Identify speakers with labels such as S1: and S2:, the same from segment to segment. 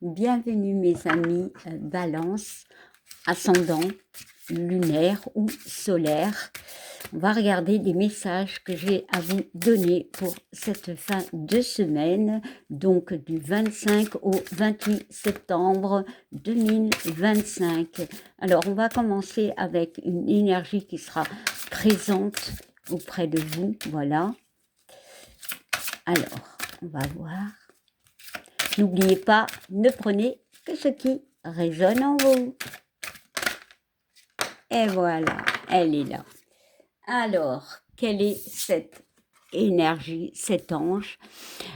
S1: Bienvenue mes amis Balance, ascendant, lunaire ou solaire. On va regarder des messages que j'ai à vous donner pour cette fin de semaine, donc du 25 au 28 septembre 2025. Alors, on va commencer avec une énergie qui sera présente auprès de vous, voilà. Alors, on va voir. N'oubliez pas, ne prenez que ce qui résonne en vous. Et voilà, elle est là. Alors, quelle est cette énergie, cet ange?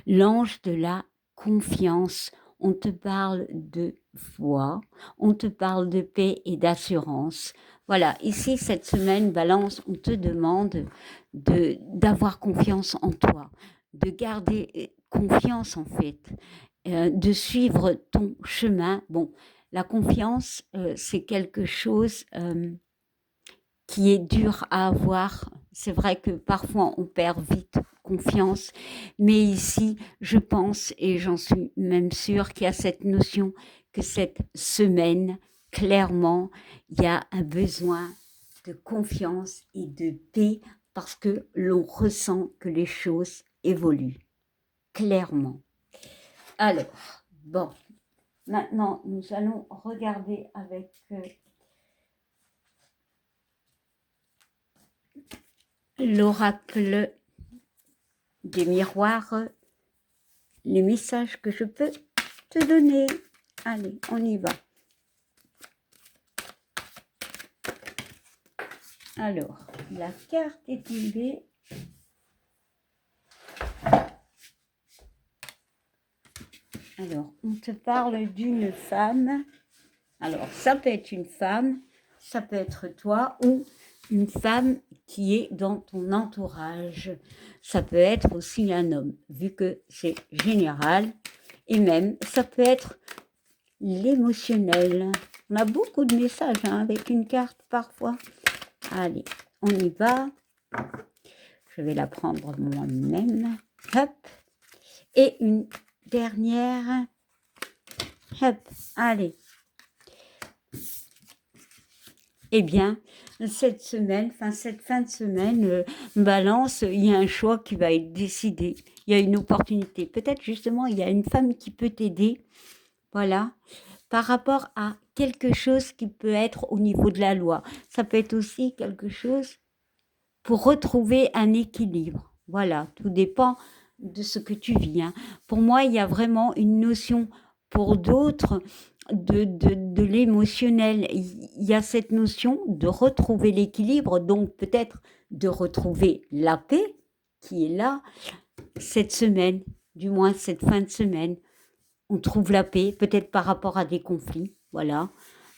S1: L'ange de la confiance. On te parle de foi, on te parle de paix et d'assurance. Voilà, ici, cette semaine, Balance, on te demande d'avoir confiance en toi, de garder confiance en fait, de suivre ton chemin. Bon, la confiance, c'est quelque chose qui est dur à avoir. C'est vrai que parfois on perd vite confiance, mais ici, je pense, et j'en suis même sûre, qu'il y a cette notion que cette semaine, clairement, il y a un besoin de confiance et de paix parce que l'on ressent que les choses évoluent, clairement. Alors, bon, maintenant, nous allons regarder avec l'oracle des miroirs les messages que je peux te donner. Allez, on y va. Alors, la carte est tombée. Alors, on te parle d'une femme. Alors, ça peut être une femme, ça peut être toi ou une femme qui est dans ton entourage. Ça peut être aussi un homme, vu que c'est général. Et même, ça peut être l'émotionnel. On a beaucoup de messages avec une carte parfois. Allez, on y va. Je vais la prendre moi-même. Hop. Et une dernière. Hop. Allez. Eh bien, cette semaine, cette fin de semaine, Balance, il y a un choix qui va être décidé. Il y a une opportunité. Peut-être justement, il y a une femme qui peut t'aider. Voilà. Par rapport à quelque chose qui peut être au niveau de la loi. Ça peut être aussi quelque chose pour retrouver un équilibre. Voilà, tout dépend de ce que tu vis. Pour moi, il y a vraiment une notion pour d'autres de l'émotionnel. Il y a cette notion de retrouver l'équilibre, donc peut-être de retrouver la paix qui est là cette semaine, du moins cette fin de semaine. On trouve la paix, peut-être par rapport à des conflits, voilà.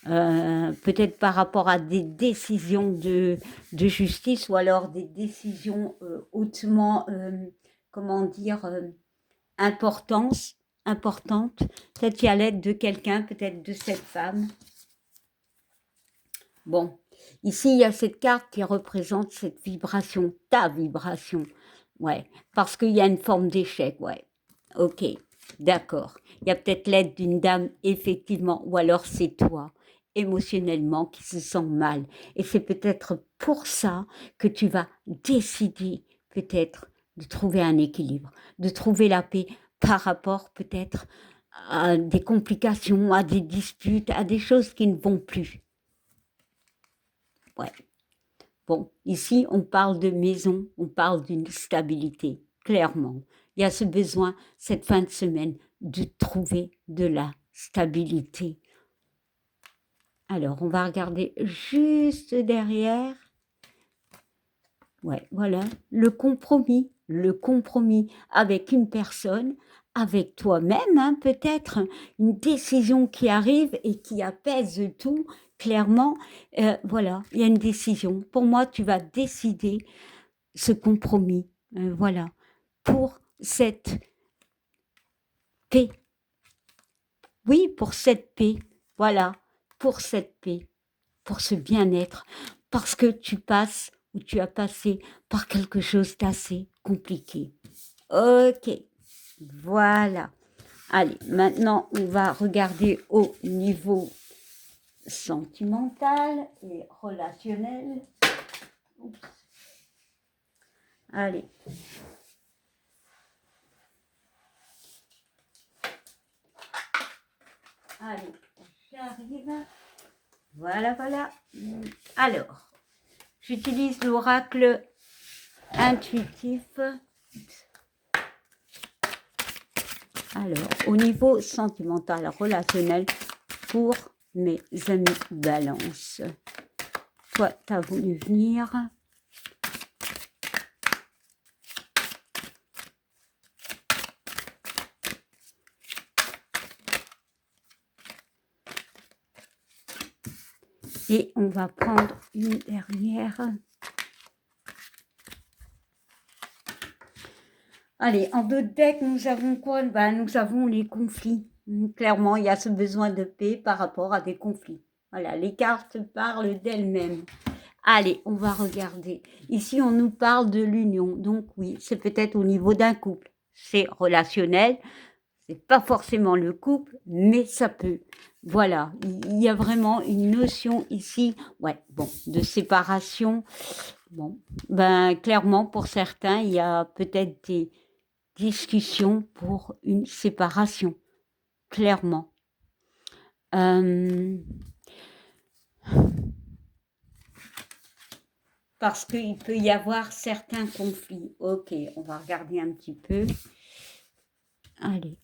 S1: Peut-être par rapport à des décisions de justice ou alors des décisions hautement, comment dire, importantes, peut-être qu'il y a l'aide de quelqu'un, peut-être de cette femme. Bon, ici, il y a cette carte qui représente cette vibration, ta vibration, ouais, parce qu'il y a une forme d'échec, ouais, ok, d'accord. Il y a peut-être l'aide d'une dame, effectivement, ou alors c'est toi, émotionnellement, qui se sent mal. Et c'est peut-être pour ça que tu vas décider, peut-être, de trouver un équilibre, de trouver la paix par rapport, peut-être, à des complications, à des disputes, à des choses qui ne vont plus. Ouais. Bon, ici, on parle de maison, on parle d'une stabilité, clairement. Il y a ce besoin, cette fin de semaine, de trouver de la stabilité. Alors, on va regarder juste derrière. Ouais, voilà, le compromis avec une personne, avec toi-même, peut-être, une décision qui arrive et qui apaise tout, clairement. Voilà, il y a une décision. Pour moi, tu vas décider ce compromis, voilà, pour cette paix. Oui, pour cette paix, voilà, pour cette paix, pour ce bien-être, parce que tu passes ou tu as passé par quelque chose d'assez compliqué. Ok, voilà. Allez, maintenant, on va regarder au niveau sentimental et relationnel. Oups. Allez. Allez, j'arrive. Voilà, voilà. Alors, j'utilise l'oracle intuitif. Alors, au niveau sentimental, relationnel, pour mes amis Balance. Toi, tu as voulu venir. Et on va prendre une dernière. Allez, en d'autres decks, nous avons quoi? Nous avons les conflits. Clairement, il y a ce besoin de paix par rapport à des conflits. Voilà, les cartes parlent d'elles-mêmes. Allez, on va regarder. Ici, on nous parle de l'union. Donc oui, c'est peut-être au niveau d'un couple. C'est relationnel. C'est pas forcément le couple, mais ça peut. Voilà, il y a vraiment une notion ici, ouais, bon, de séparation. Bon, clairement, pour certains, il y a peut-être des discussions pour une séparation, clairement. Parce qu'il peut y avoir certains conflits. Ok, on va regarder un petit peu. Allez.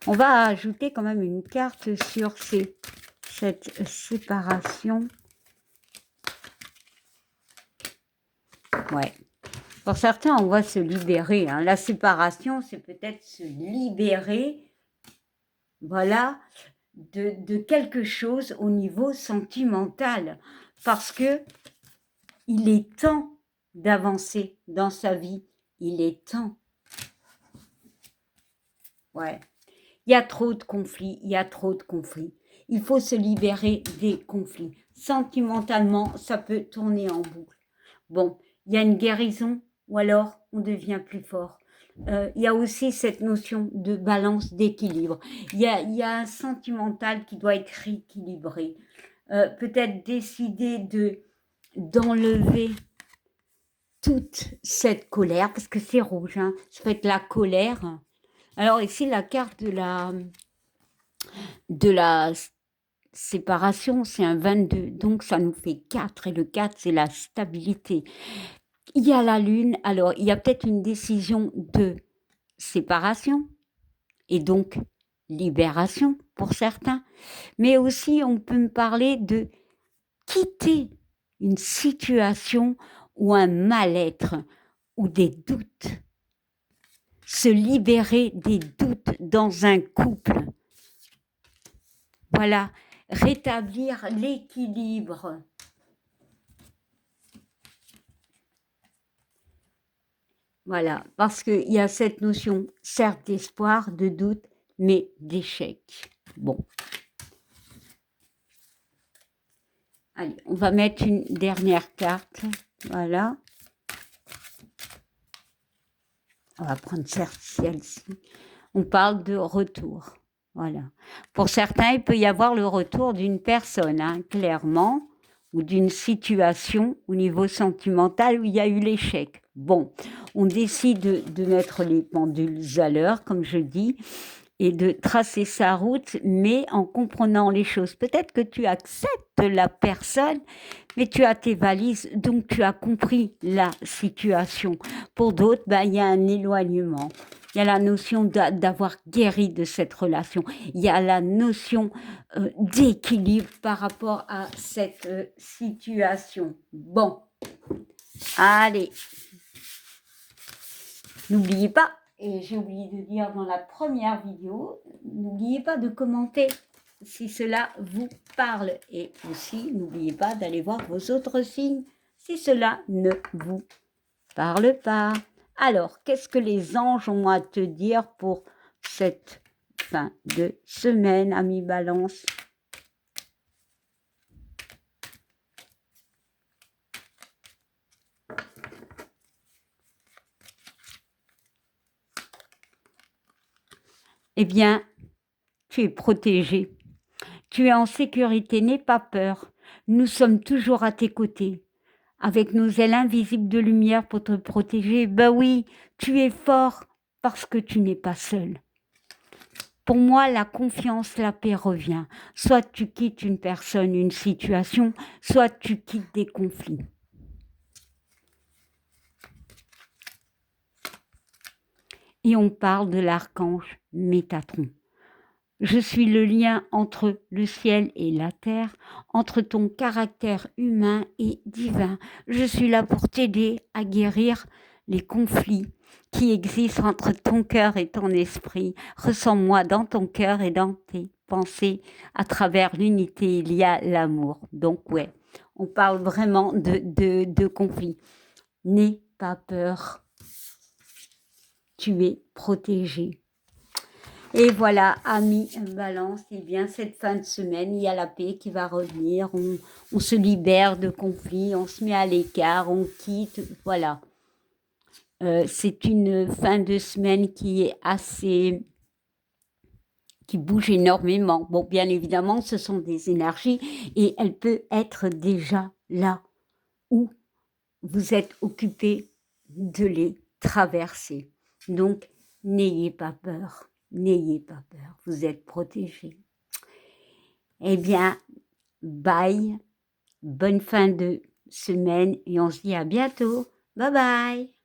S1: On va ajouter quand même une carte sur cette séparation. Ouais. Pour certains, on va se libérer. Hein. La séparation, c'est peut-être se libérer, voilà, de quelque chose au niveau sentimental. Parce que il est temps d'avancer dans sa vie. Il est temps. Ouais. Il y a trop de conflits, il y a trop de conflits. Il faut se libérer des conflits. Sentimentalement, ça peut tourner en boucle. Bon, il y a une guérison ou alors on devient plus fort. Il y a aussi cette notion de balance, d'équilibre. Il y a un sentimental qui doit être rééquilibré. Peut-être décider d'enlever toute cette colère, parce que c'est rouge, hein, ça peut être la colère. Alors ici, la carte de la séparation, c'est un 22, donc ça nous fait 4, et le 4, c'est la stabilité. Il y a la lune, alors il y a peut-être une décision de séparation, et donc libération pour certains, mais aussi on peut me parler de quitter une situation ou un mal-être ou des doutes, se libérer des doutes dans un couple. Voilà, rétablir l'équilibre. Voilà, parce qu'il y a cette notion, certes d'espoir, de doute, mais d'échec. Bon. Allez, on va mettre une dernière carte. Voilà. On va prendre celle-ci. On parle de retour. Voilà. Pour certains, il peut y avoir le retour d'une personne, hein, clairement, ou d'une situation au niveau sentimental où il y a eu l'échec. Bon, on décide de mettre les pendules à l'heure, comme je dis, et de tracer sa route, mais en comprenant les choses. Peut-être que tu acceptes la personne, mais tu as tes valises, donc tu as compris la situation. Pour d'autres, il y a un éloignement. Il y a la notion d'avoir guéri de cette relation. Il y a la notion d'équilibre par rapport à cette situation. Bon, allez. N'oubliez pas, et j'ai oublié de dire dans la première vidéo, n'oubliez pas de commenter si cela vous parle. Et aussi, n'oubliez pas d'aller voir vos autres signes si cela ne vous parle pas. Alors, qu'est-ce que les anges ont à te dire pour cette fin de semaine, amis Balance? eh bien, tu es protégé. Tu es en sécurité, n'aie pas peur. Nous sommes toujours à tes côtés, avec nos ailes invisibles de lumière pour te protéger. Ben oui, tu es fort parce que tu n'es pas seul. Pour moi, la confiance, la paix revient. Soit tu quittes une personne, une situation, soit tu quittes des conflits. Et on parle de l'archange Métatron. Je suis le lien entre le ciel et la terre, entre ton caractère humain et divin. Je suis là pour t'aider à guérir les conflits qui existent entre ton cœur et ton esprit. Ressens-moi dans ton cœur et dans tes pensées. À travers l'unité, il y a l'amour. Donc ouais, on parle vraiment de conflits. N'aie pas peur. Tu es protégé. Et voilà, amis Balance, eh bien, cette fin de semaine, il y a la paix qui va revenir, on se libère de conflits, on se met à l'écart, on quitte, voilà. C'est une fin de semaine qui est assez, qui bouge énormément. Bon, bien évidemment, ce sont des énergies et elle peut être déjà là où vous êtes occupé de les traverser. Donc, n'ayez pas peur. N'ayez pas peur, vous êtes protégés. Eh bien, bye, bonne fin de semaine et on se dit à bientôt. Bye bye.